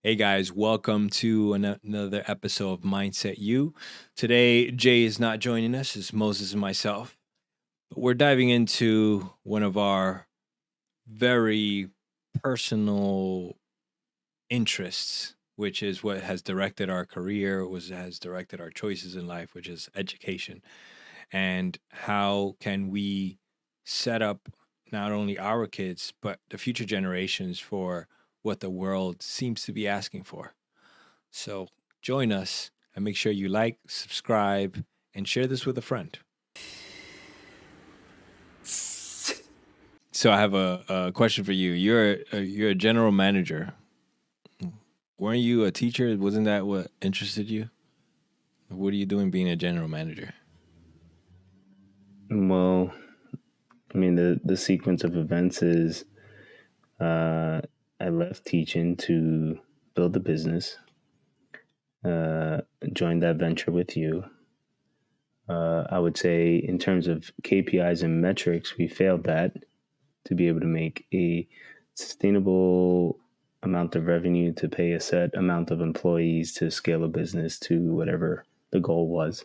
Hey guys, welcome to another episode of Mindset U. Today, Jay is not joining us, it's Moses and myself. But we're diving into one of our very personal interests, which is what has directed our career, has directed our choices in life, which is education. And how can we set up not only our kids, but the future generations for what the world seems to be asking for? So join us and make sure you like, subscribe, and share this with a friend. So I have a question for you. You're a general manager. Weren't you a teacher? Wasn't that what interested you? What are you doing being a general manager? Well, the sequence of events is I left teaching to build a business, joined that venture with you. I would say, in terms of KPIs and metrics, we failed that to be able to make a sustainable amount of revenue to pay a set amount of employees to scale a business to whatever the goal was.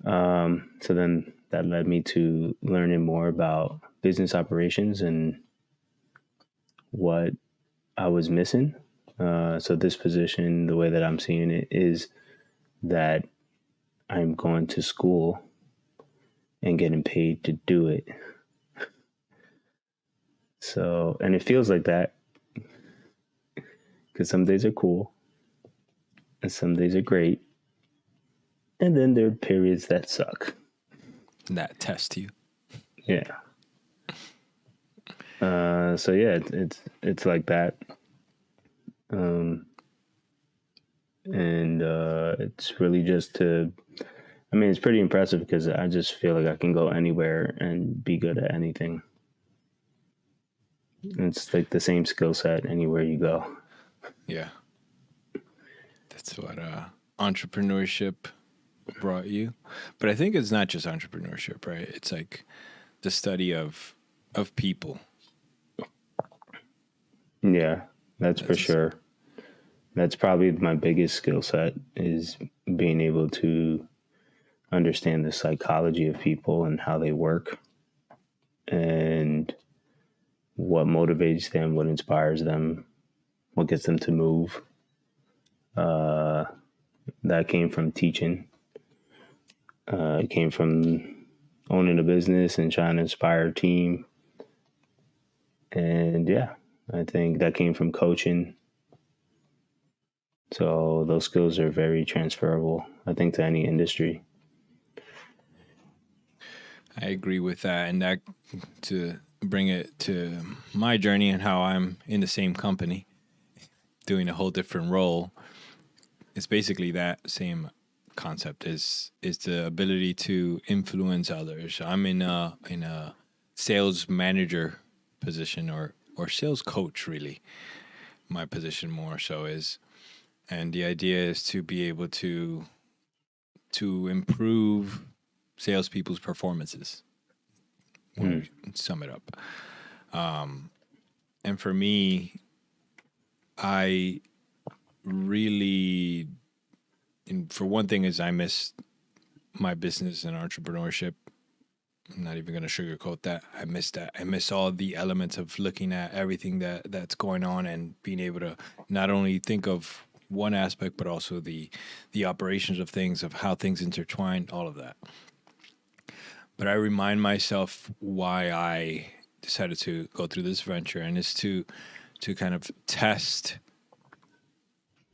So then that led me to learning more about business operations and what I was missing. So this position, the way that I'm seeing it, is that I'm going to school and getting paid to do it. So, and it feels like that because some days are cool and some days are great. And then there are periods that suck. That test you. Yeah. So yeah, it's like that. And it's really just it's pretty impressive because I just feel like I can go anywhere and be good at anything. It's like the same skill set anywhere you go. Yeah. That's what entrepreneurship brought you. But I think it's not just entrepreneurship, right? It's like the study of people. Yeah, that's for sure. That's probably my biggest skill set, is being able to understand the psychology of people and how they work and what motivates them, what inspires them, what gets them to move. That came from teaching. It came from owning a business and trying to inspire a team. And yeah, I think that came from coaching. So those skills are very transferable, I think, to any industry. I agree with that. And that, to bring it to my journey and how I'm in the same company doing a whole different role, it's basically that same concept is the ability to influence others. I'm in a sales manager position, or sales coach, really. My position more so is, and the idea is to be able to improve salespeople's performances when we sum it up. And for me, I really, and for one thing, is I miss my business and entrepreneurship. I'm not even going to sugarcoat that. I miss that. I miss all the elements of looking at everything that's going on and being able to not only think of one aspect, but also the operations of things, of how things intertwine, all of that. But I remind myself why I decided to go through this venture, and it's to kind of test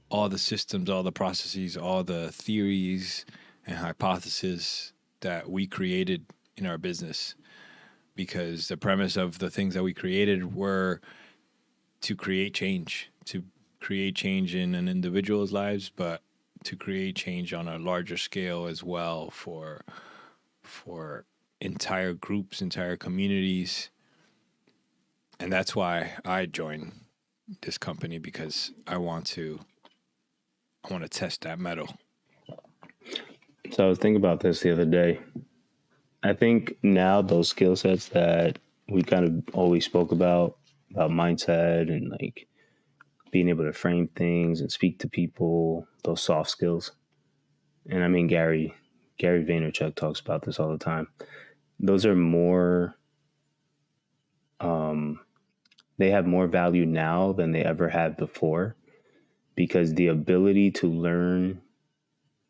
all the systems, all the processes, all the theories and hypotheses that we created in our business. Because the premise of the things that we created were to create change in an individual's lives, but to create change on a larger scale as well for entire groups, entire communities. And that's why I joined this company, because I want to test that metal. So I was thinking about this the other day. I think now those skill sets that we kind of always spoke about mindset and like being able to frame things and speak to people, those soft skills. And I mean, Gary Vaynerchuk talks about this all the time. Those are more, they have more value now than they ever have before, because the ability to learn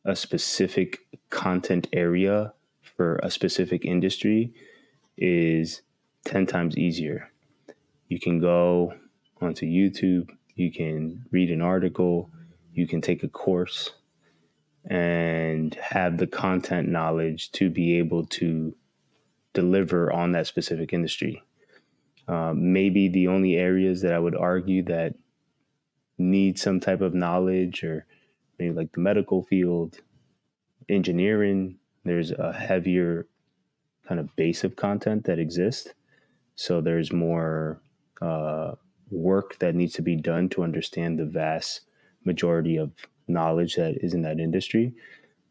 a specific content area for a specific industry is 10 times easier. You can go onto YouTube, you can read an article, you can take a course and have the content knowledge to be able to deliver on that specific industry. Maybe the only areas that I would argue that need some type of knowledge, or maybe like the medical field, engineering, there's a heavier kind of base of content that exists. So there's more work that needs to be done to understand the vast majority of knowledge that is in that industry.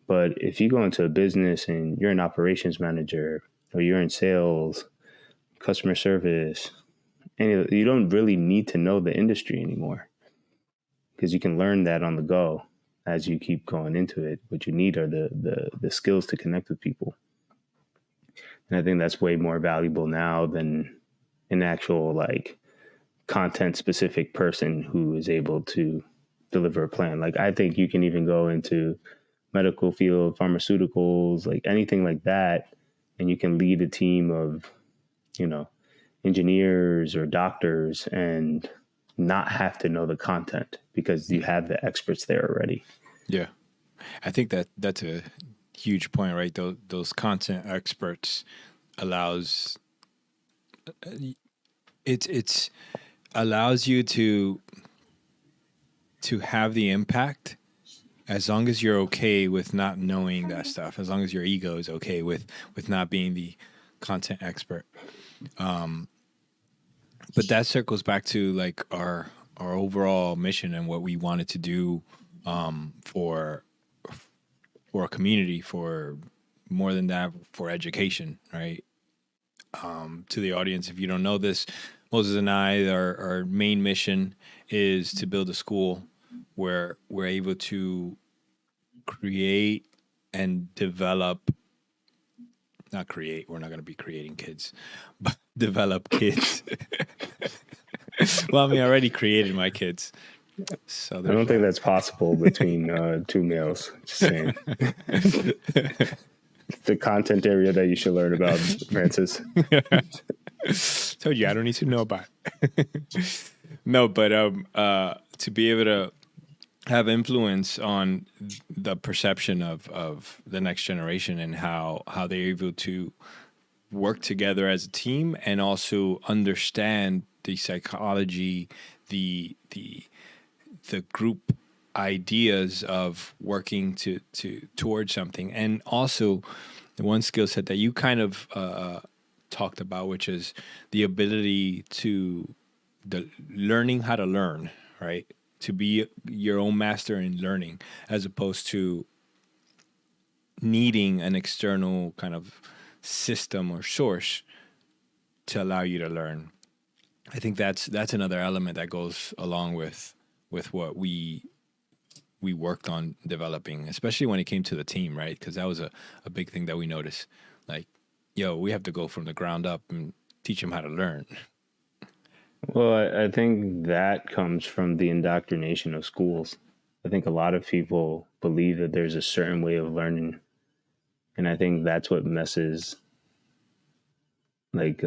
But if you go into a business and you're an operations manager, or you're in sales, customer service, and you don't really need to know the industry anymore, because you can learn that on the go as you keep going into it. What you need are the skills to connect with people. And I think that's way more valuable now than an actual like content specific person who is able to deliver a plan. Like, I think you can even go into medical field, pharmaceuticals, like anything like that, and you can lead a team of, engineers or doctors and not have to know the content, because you have the experts there already. Yeah. I think that's a huge point, right? Those content experts allows it's allows you to have the impact, as long as you're okay with not knowing that stuff, as long as your ego is okay with not being the content expert. But that circles back to like our overall mission and what we wanted to do for a community, for more than that, for education, right? To the audience, if you don't know this, Moses and I, our main mission is to build a school where we're able to create and develop, not create, we're not going to be creating kids, but develop kids. Well, I mean, I already created my kids. So I don't think that's possible between two males. Just saying. The content area that you should learn about, Francis. Told you I don't need to know about it. No, but to be able to have influence on the perception of the next generation, and how they're able to work together as a team, and also understand the psychology, the group ideas of working towards something. And also the one skill set that you kind of talked about, which is the ability to learning how to learn, right? To be your own master in learning, as opposed to needing an external kind of system or source to allow you to learn. I think that's another element that goes along with what we worked on developing, especially when it came to the team, right? Because that was a big thing that we noticed. Like, we have to go from the ground up and teach them how to learn. Well, I think that comes from the indoctrination of schools. I think a lot of people believe that there's a certain way of learning. And I think that's what messes like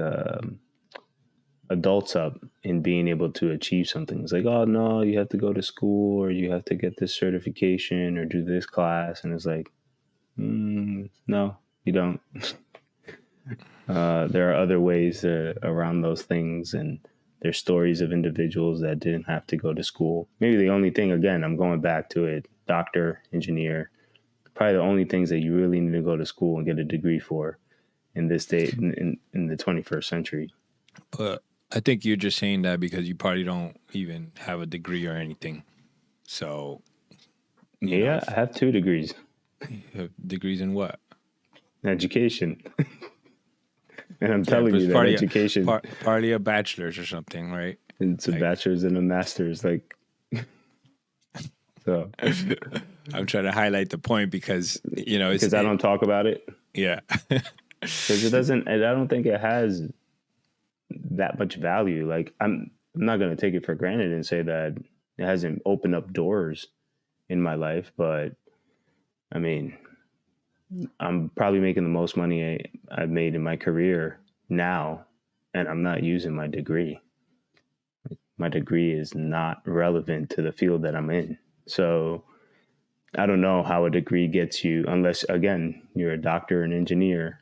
adults up in being able to achieve something. It's like, oh no, you have to go to school, or you have to get this certification, or do this class. And it's like, no, you don't. There are other ways around those things, and there's stories of individuals that didn't have to go to school. Maybe the only thing, again, I'm going back to it, doctor, engineer, probably the only things that you really need to go to school and get a degree for in this day, in the 21st century. But I think you're just saying that because you probably don't even have a degree or anything. So, I have 2 degrees. You have degrees in what? Education. And I'm telling you that education... Partly a bachelor's or something, right? It's a bachelor's and a master's. Like, So I'm trying to highlight the point because, you know, because I don't talk about it, yeah. because it doesn't. I don't think it has that much value. Like I'm not going to take it for granted and say that it hasn't opened up doors in my life, but I mean, I'm probably making the most money I've made in my career now, and I'm not using my degree. My degree is not relevant to the field that I'm in. So I don't know how a degree gets you, unless, again, you're a doctor, an engineer.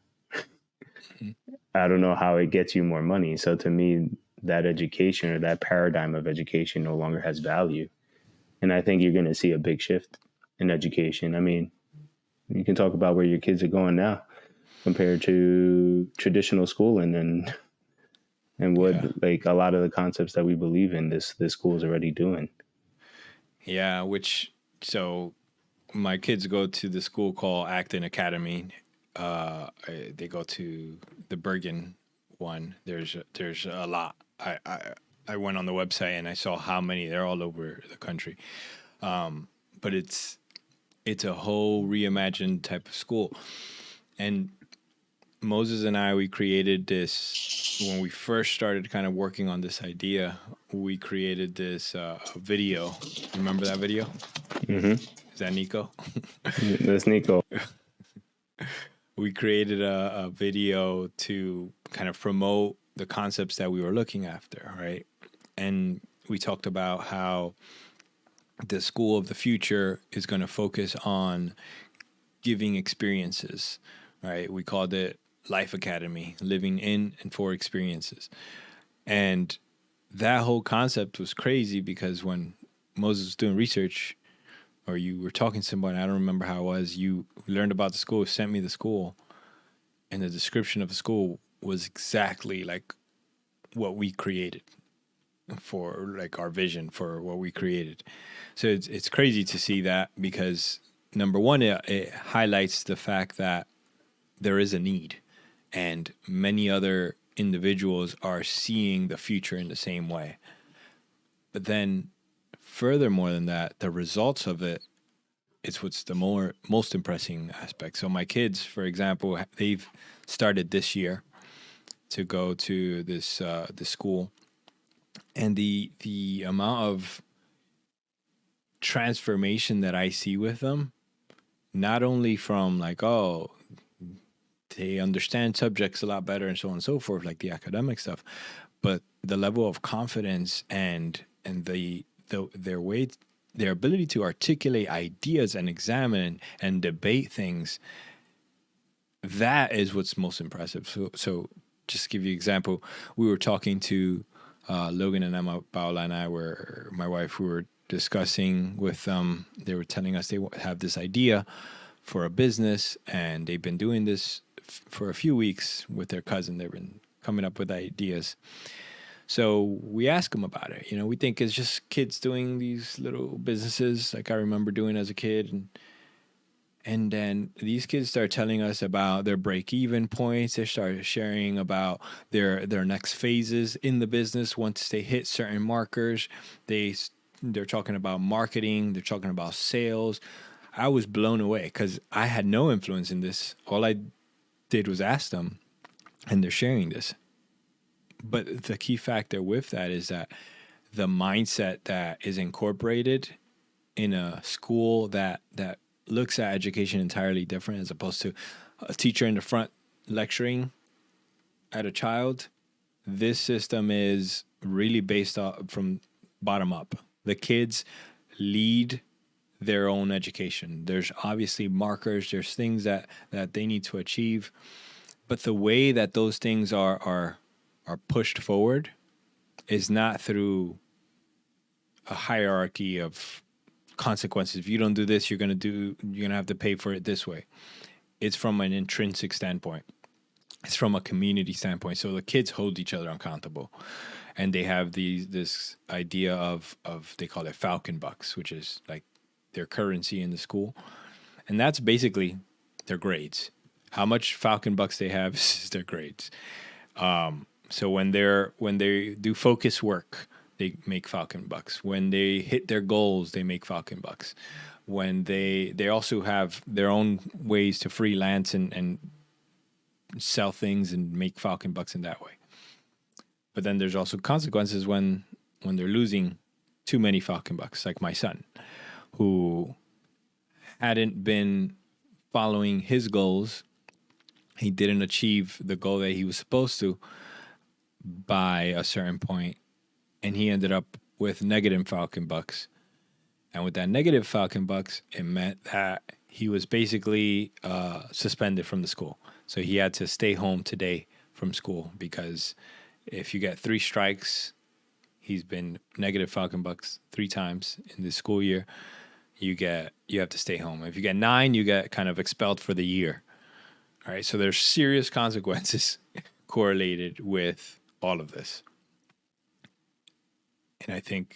I don't know how it gets you more money. So to me, that education or that paradigm of education no longer has value. And I think you're going to see a big shift in education. I mean, you can talk about where your kids are going now compared to traditional schooling and what Yeah. like a lot of the concepts that we believe in this school is already doing. Yeah. So my kids go to the school called Acton Academy. They go to the Bergen one. There's a lot. I went on the website and I saw how many. They're all over the country. But it's a whole reimagined type of school. And Moses and I, we created this when we first started kind of working on this idea. We created this video. Remember that video? Mm-hmm. Is that Nico? That's Nico. We created a video to kind of promote the concepts that we were looking after, right? And we talked about how the school of the future is going to focus on giving experiences, right? We called it Life Academy, living in and for experiences. And that whole concept was crazy because when Moses was doing research, or you were talking to somebody, I don't remember how it was, you learned about the school, sent me the school, and the description of the school was exactly like what we created for, like our vision for what we created. So it's crazy to see that because number one, it highlights the fact that there is a need, and many other individuals are seeing the future in the same way. But then, furthermore than that, the results of it is what's the most impressing aspect. So my kids, for example, they've started this year to go to this school, and the amount of transformation that I see with them, not only from like, oh, they understand subjects a lot better and so on and so forth, like the academic stuff, but the level of confidence and their way, their ability to articulate ideas and examine and debate things, that is what's most impressive. So just to give you an example, we were talking to Logan and Emma, Paola and I, were my wife, we were discussing with them. They were telling us they have this idea for a business, and they've been doing this for a few weeks with their cousin. They've been coming up with ideas. So we ask them about it. You know, we think it's just kids doing these little businesses like I remember doing as a kid. And then these kids start telling us about their break-even points. They start sharing about their next phases in the business once they hit certain markers. They're talking about marketing. They're talking about sales. I was blown away because I had no influence in this. All I did was ask them, and they're sharing this. But the key factor with that is that the mindset that is incorporated in a school that looks at education entirely different, as opposed to a teacher in the front lecturing at a child. This system is really based off from bottom up. The kids lead their own education. There's obviously markers, there's things that they need to achieve, but the way that those things are pushed forward is not through a hierarchy of consequences. If you don't do this, you're gonna have to pay for it this way. It's from an intrinsic standpoint. It's from a community standpoint. So the kids hold each other accountable, and they have this idea of they call it Falcon Bucks, which is like their currency in the school, and that's basically their grades. How much Falcon Bucks they have is their grades. So when they do focus work, they make Falcon bucks. When they hit their goals, they make Falcon bucks. When they also have their own ways to freelance and sell things and make Falcon bucks in that way. But then there's also consequences when they're losing too many Falcon bucks, like my son, who hadn't been following his goals. He didn't achieve the goal that he was supposed to by a certain point, and he ended up with negative Falcon bucks. And with that negative Falcon bucks, it meant that he was basically suspended from the school. So he had to stay home today from school because if you get 3 strikes, he's been negative Falcon bucks 3 times in this school year. You have to stay home. If you get 9, you get kind of expelled for the year. All right, so there's serious consequences correlated with all of this. And I think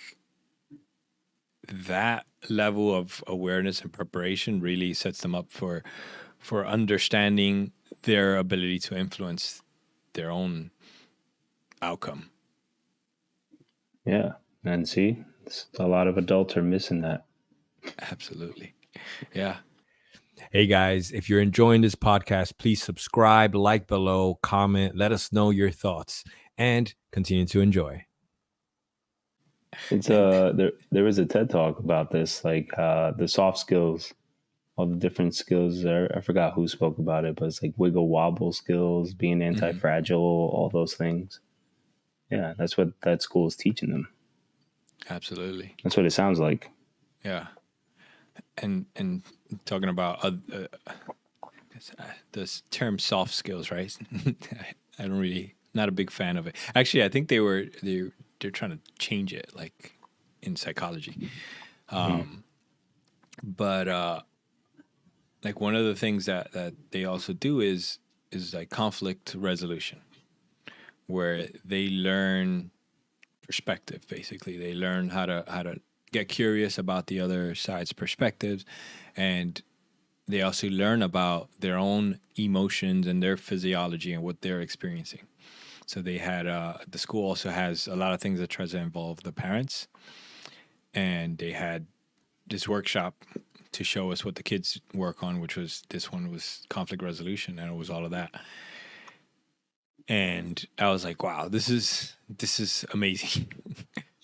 that level of awareness and preparation really sets them up for understanding their ability to influence their own outcome. Yeah. And see, a lot of adults are missing that. Absolutely. Yeah. Hey guys, if you're enjoying this podcast, please subscribe, like below, comment, let us know your thoughts, and continue to enjoy. It's there was a TED talk about this, like the soft skills, all the different skills. I forgot who spoke about it, but it's like wiggle wobble skills, being anti-fragile, all those things. Yeah, that's what that school is teaching them. Absolutely. That's what it sounds like. Yeah. And talking about this term soft skills, right? I don't really, not a big fan of it. Actually, I think they're trying to change it, like in psychology. But like one of the things that they also do is like conflict resolution, where they learn perspective. Basically, they learn how to get curious about the other side's perspectives, and they also learn about their own emotions and their physiology and what they're experiencing. So they had the school also has a lot of things that tries to involve the parents, and they had this workshop to show us what the kids work on, which was this one was conflict resolution, and it was all of that. And I was like, wow, this is amazing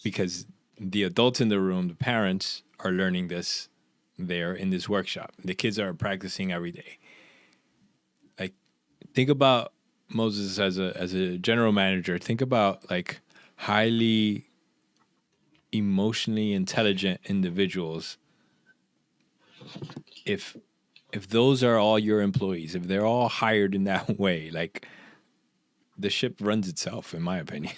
because the adults in the room, the parents, are learning this there in this workshop. The kids are practicing every day. Like, think about Moses as a general manager. Think about like highly emotionally intelligent individuals. If those are all your employees, if they're all hired in that way, like the ship runs itself, in my opinion.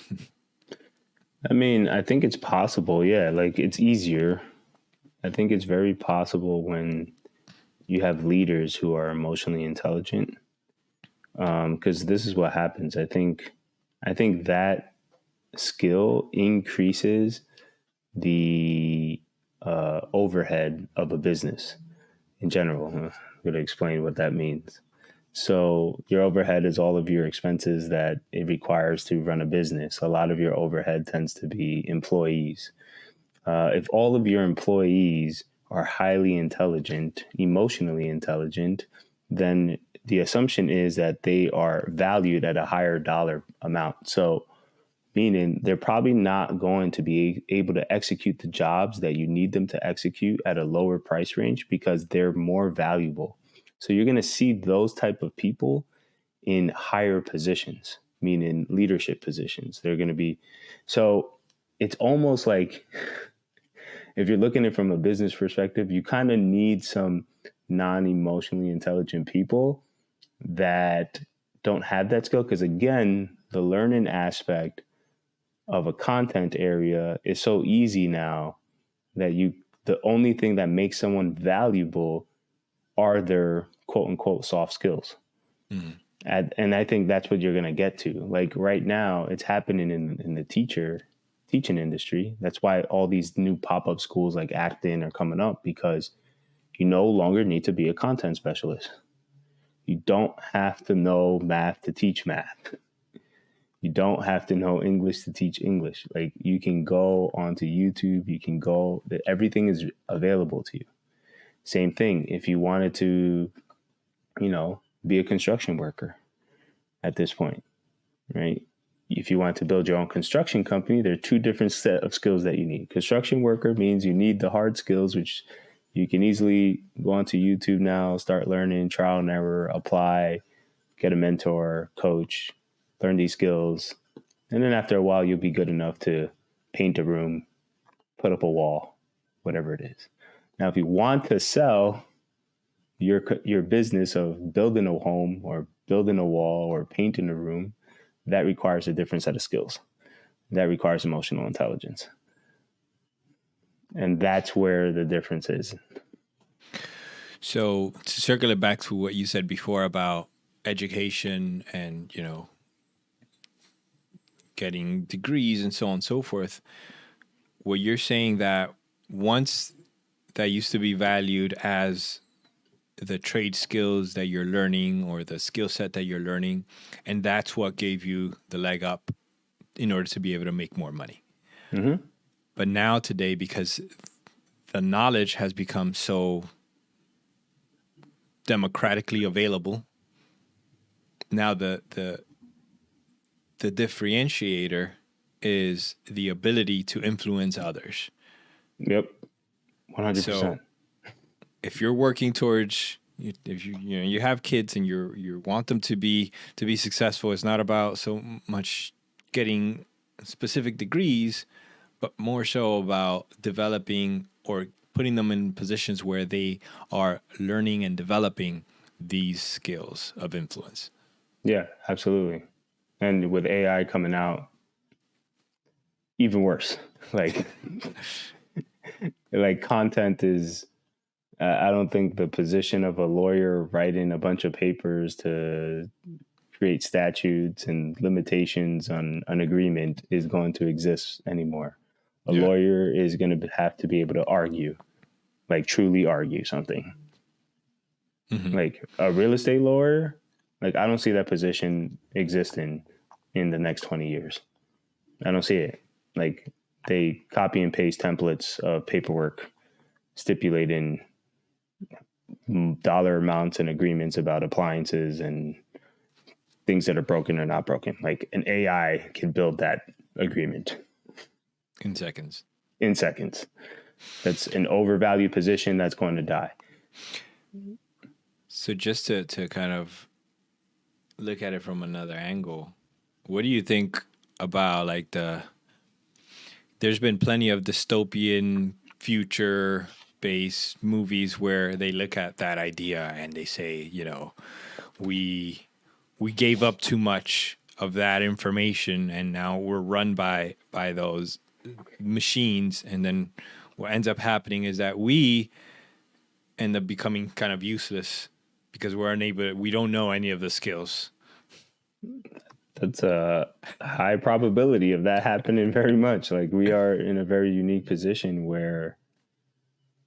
I mean, I think it's possible. Yeah, like it's easier. I think it's very possible when you have leaders who are emotionally intelligent. Because this is what happens. I think that skill increases the overhead of a business in general. I'm going to explain what that means. So your overhead is all of your expenses that it requires to run a business. A lot of your overhead tends to be employees. If all of your employees are highly intelligent, emotionally intelligent, then the assumption is that they are valued at a higher dollar amount. So meaning they're probably not going to be able to execute the jobs that you need them to execute at a lower price range because they're more valuable. So you're going to see those type of people in higher positions, meaning leadership positions. They're going to be, so it's almost like if you're looking at it from a business perspective, you kind of need some non-emotionally intelligent people that don't have that skill. Because again, the learning aspect of a content area is so easy now that the only thing that makes someone valuable are their quote unquote soft skills. Mm-hmm. And I think that's what you're going to get to. Like right now, it's happening in the teaching industry. That's why all these new pop-up schools like Acton are coming up, because you no longer need to be a content specialist. You don't have to know math to teach math. You don't have to know English to teach English. Like, you can go onto YouTube, everything is available to you. Same thing. If you wanted to, be a construction worker at this point, right? If you want to build your own construction company, there are two different set of skills that you need. Construction worker means you need the hard skills, which you can easily go onto YouTube now, start learning, trial and error, apply, get a mentor, coach, learn these skills. And then after a while, you'll be good enough to paint a room, put up a wall, whatever it is. Now, if you want to sell your business of building a home or building a wall or painting a room, that requires a different set of skills. That requires emotional intelligence. And that's where the difference is. So to circle it back to what you said before about education and, getting degrees and so on and so forth, what you're saying that once that used to be valued as the trade skills that you're learning or the skill set that you're learning, and that's what gave you the leg up in order to be able to make more money. Mm-hmm. But now today, because the knowledge has become so democratically available, now the differentiator is the ability to influence others. Yep, 100%. So if you're working towards, if you have kids and you want them to be successful, it's not about so much getting specific degrees, but more so about developing or putting them in positions where they are learning and developing these skills of influence. Yeah, absolutely. And with AI coming out, even worse. Like content is, I don't think the position of a lawyer writing a bunch of papers to create statutes and limitations on an agreement is going to exist anymore. A lawyer is going to have to be able to argue, like truly argue something. Mm-hmm. Like a real estate lawyer, like I don't see that position existing in the next 20 years. I don't see it. Like they copy and paste templates of paperwork stipulating dollar amounts and agreements about appliances and things that are broken or not broken. Like an AI can build that agreement in seconds. That's an overvalued position that's going to die. So just to kind of look at it from another angle, what do you think about like there's been plenty of dystopian future based movies where they look at that idea and they say, we gave up too much of that information and now we're run by those machines, and then what ends up happening is that we end up becoming kind of useless because we don't know any of the skills. That's a high probability of that happening very much. Like we are in a very unique position where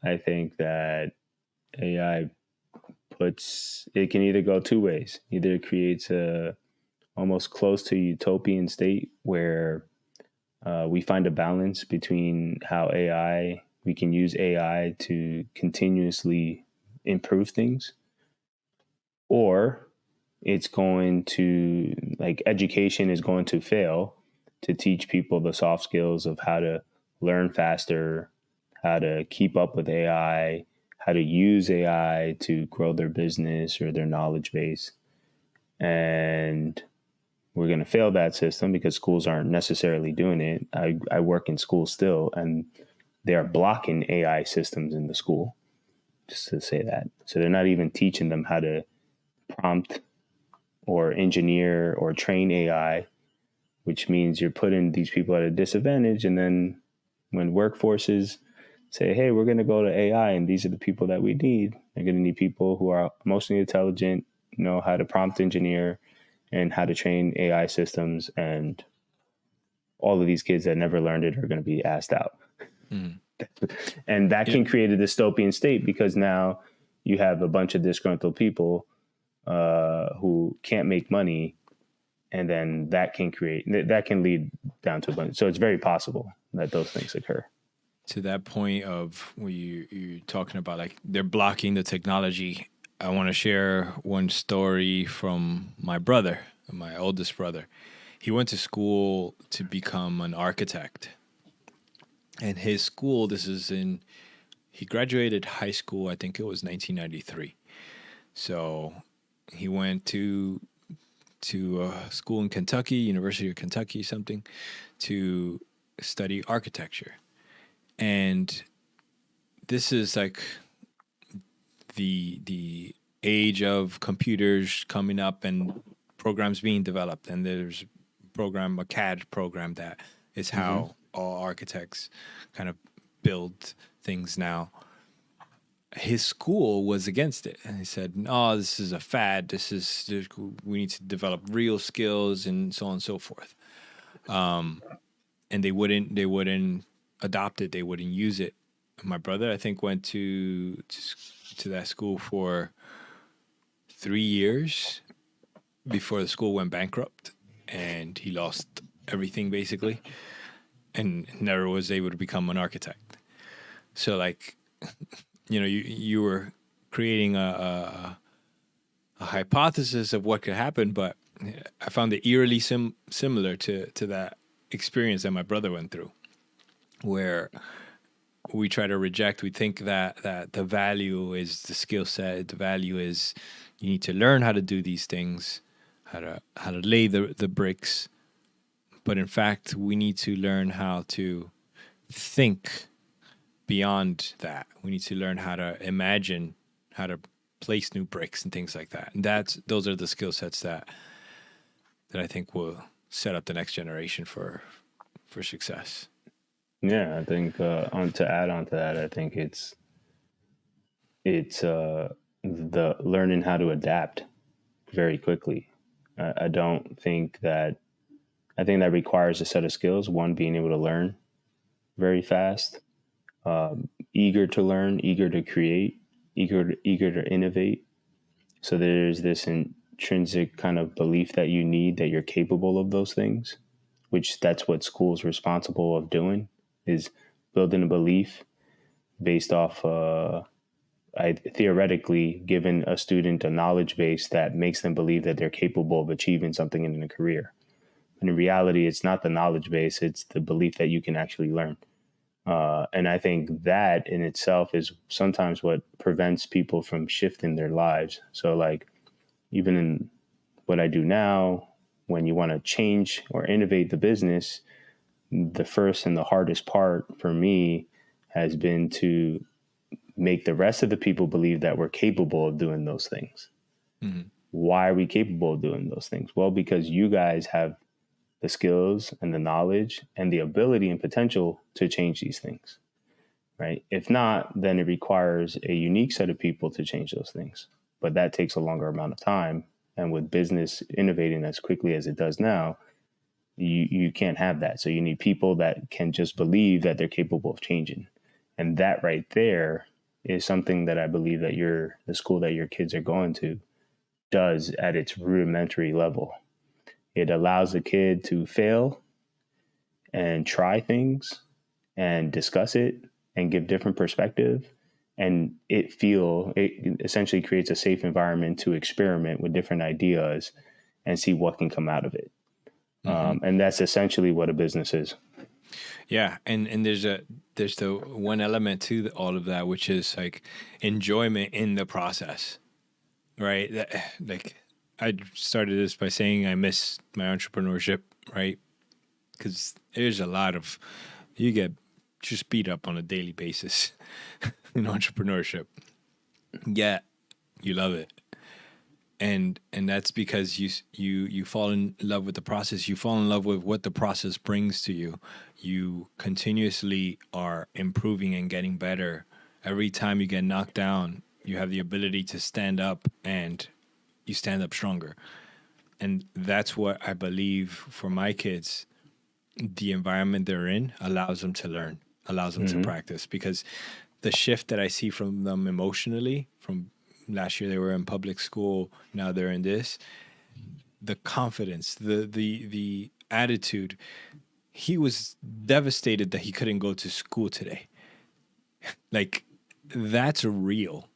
I think that AI it can either go two ways. Either it creates a almost close to utopian state where we find a balance between how we can use AI to continuously improve things, or it's going to, like, education is going to fail to teach people the soft skills of how to learn faster, how to keep up with AI, how to use AI to grow their business or their knowledge base. And we're going to fail that system because schools aren't necessarily doing it. I work in schools still, and they are blocking AI systems in the school, just to say that. So they're not even teaching them how to prompt or engineer or train AI, which means you're putting these people at a disadvantage. And then when workforces say, hey, we're going to go to AI and these are the people that we need, they're going to need people who are emotionally intelligent, know how to prompt engineer and how to train AI systems. And all of these kids that never learned it are going to be asked out. Mm. And that can create a dystopian state because now you have a bunch of disgruntled people who can't make money and then that can lead down to a bunch. So it's very possible that those things occur. To that point of where you're talking about like they're blocking the technology, I want to share one story from my brother, my oldest brother. He went to school to become an architect. And his school, he graduated high school, I think it was 1993. So he went to a school in Kentucky, University of Kentucky, something, to study architecture. And this is like the age of computers coming up and programs being developed. And there's a CAD program that is how all architects kind of build things now. His school was against it, and he said, "No, this is a fad. We need to develop real skills and so on and so forth." And they wouldn't adopt it. They wouldn't use it. My brother, I think, went to that school for 3 years before the school went bankrupt, and he lost everything basically, and never was able to become an architect. So, like, you were creating a hypothesis of what could happen, but I found it eerily similar to that experience that my brother went through, where we try to reject. We think that the value is the skill set. The value is you need to learn how to do these things, how to lay the bricks. But in fact, we need to learn how to think beyond that. We need to learn how to imagine, how to place new bricks and things like that. And those are the skill sets that I think will set up the next generation for success. Yeah, I think to add on to that, I think it's the learning how to adapt very quickly. I don't think that I think that requires a set of skills. One, being able to learn very fast, eager to learn, eager to create, eager to innovate. So there's this intrinsic kind of belief that you need that you're capable of those things, which that's what school's responsible of doing, is building a belief based off theoretically giving a student a knowledge base that makes them believe that they're capable of achieving something in a career. And in reality, it's not the knowledge base, it's the belief that you can actually learn. And I think that in itself is sometimes what prevents people from shifting their lives. So, like, even in what I do now, when you want to change or innovate the business, the first and the hardest part for me has been to make the rest of the people believe that we're capable of doing those things. Mm-hmm. Why are we capable of doing those things? Well, because you guys have the skills and the knowledge and the ability and potential to change these things, right? If not, then it requires a unique set of people to change those things. But that takes a longer amount of time. And with business innovating as quickly as it does now, you can't have that. So you need people that can just believe that they're capable of changing. And that right there is something that I believe that the school that your kids are going to does at its rudimentary level. It allows the kid to fail and try things and discuss it and give different perspective. And it essentially creates a safe environment to experiment with different ideas and see what can come out of it. Mm-hmm. And that's essentially what a business is. Yeah, and there's the one element to all of that, which is like enjoyment in the process, right? Like, I started this by saying I miss my entrepreneurship, right? Because there's a lot of, you get just beat up on a daily basis in entrepreneurship. Yet you love it. And that's because you fall in love with the process. You fall in love with what the process brings to you. You continuously are improving and getting better. Every time you get knocked down, you have the ability to stand up, and you stand up stronger. And that's what I believe for my kids, the environment they're in allows them to learn, allows them to practice. Because the shift that I see from them emotionally, from last year they were in public school, now they're in this, the confidence, the attitude. He was devastated that he couldn't go to school today. Like, that's real.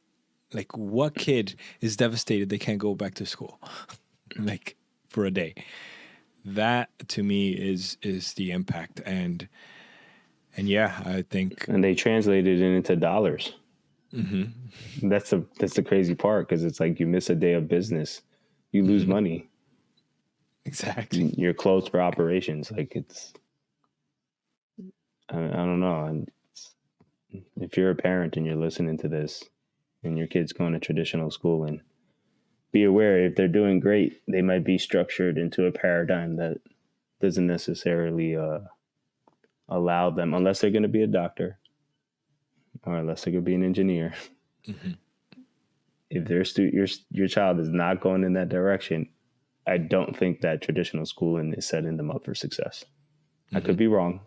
Like, what kid is devastated they can't go back to school? Like, for a day. That to me is the impact. And yeah, I think. And they translated it into dollars. Mm-hmm. That's the crazy part, because it's like you miss a day of business, you lose Mm-hmm. money. Exactly. You're closed for operations. Like, it's, I don't know. And if you're a parent and you're listening to this and your kid's going to traditional school, and be aware, if they're doing great, they might be structured into a paradigm that doesn't necessarily allow them, unless they're going to be a doctor or unless they're going to be an engineer. Mm-hmm. If your child is not going in that direction, I don't think that traditional schooling is setting them up for success. Mm-hmm. I could be wrong,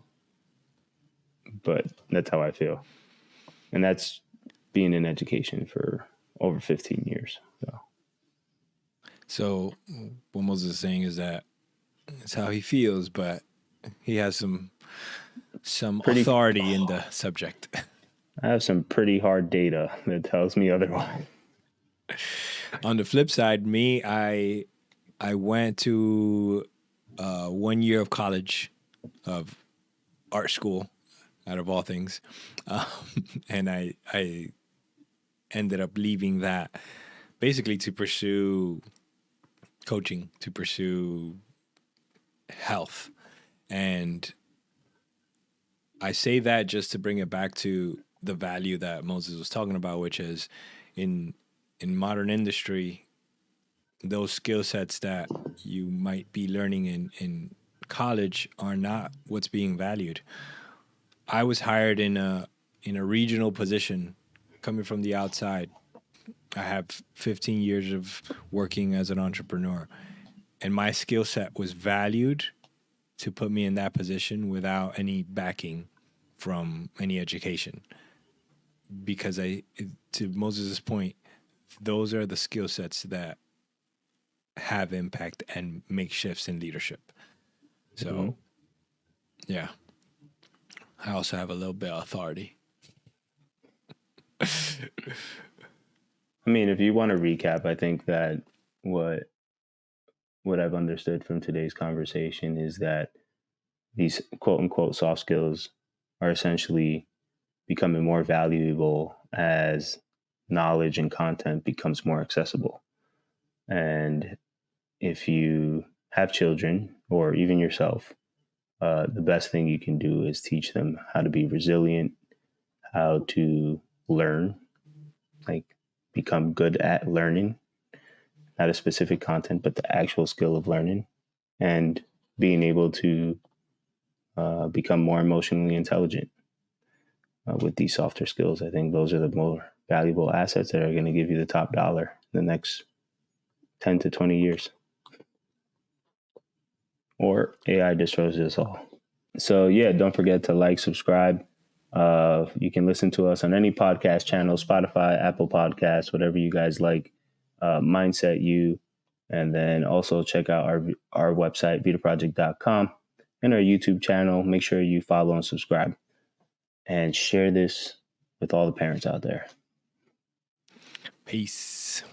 but that's how I feel. And that's being in education for over 15 years. So what Moses is saying is that it's how he feels, but he has some authority in the subject. I have some pretty hard data that tells me otherwise. On the flip side, me, I went to 1 year of college, of art school, out of all things, and I ended up leaving that basically to pursue coaching, to pursue health. And I say that just to bring it back to the value that Moses was talking about, which is in modern industry, those skill sets that you might be learning in college are not what's being valued. I was hired in a regional position coming from the outside. I have 15 years of working as an entrepreneur, and my skill set was valued to put me in that position without any backing from any education. Because to Moses' point, those are the skill sets that have impact and make shifts in leadership. So, yeah, I also have a little bit of authority. I mean, if you want to recap, I think that what I've understood from today's conversation is that these quote unquote soft skills are essentially becoming more valuable as knowledge and content becomes more accessible. And if you have children or even yourself, the best thing you can do is teach them how to be resilient, how to learn, like become good at learning, not a specific content, but the actual skill of learning, and being able to become more emotionally intelligent with these softer skills. I think those are the more valuable assets that are going to give you the top dollar in the next 10 to 20 years. Or AI destroys us all. So yeah, don't forget to like, subscribe. You can listen to us on any podcast channel, Spotify, Apple Podcasts, whatever you guys like. Mindset U. And then also check out our website, VidaProject.com, and our YouTube channel. Make sure you follow and subscribe. And share this with all the parents out there. Peace.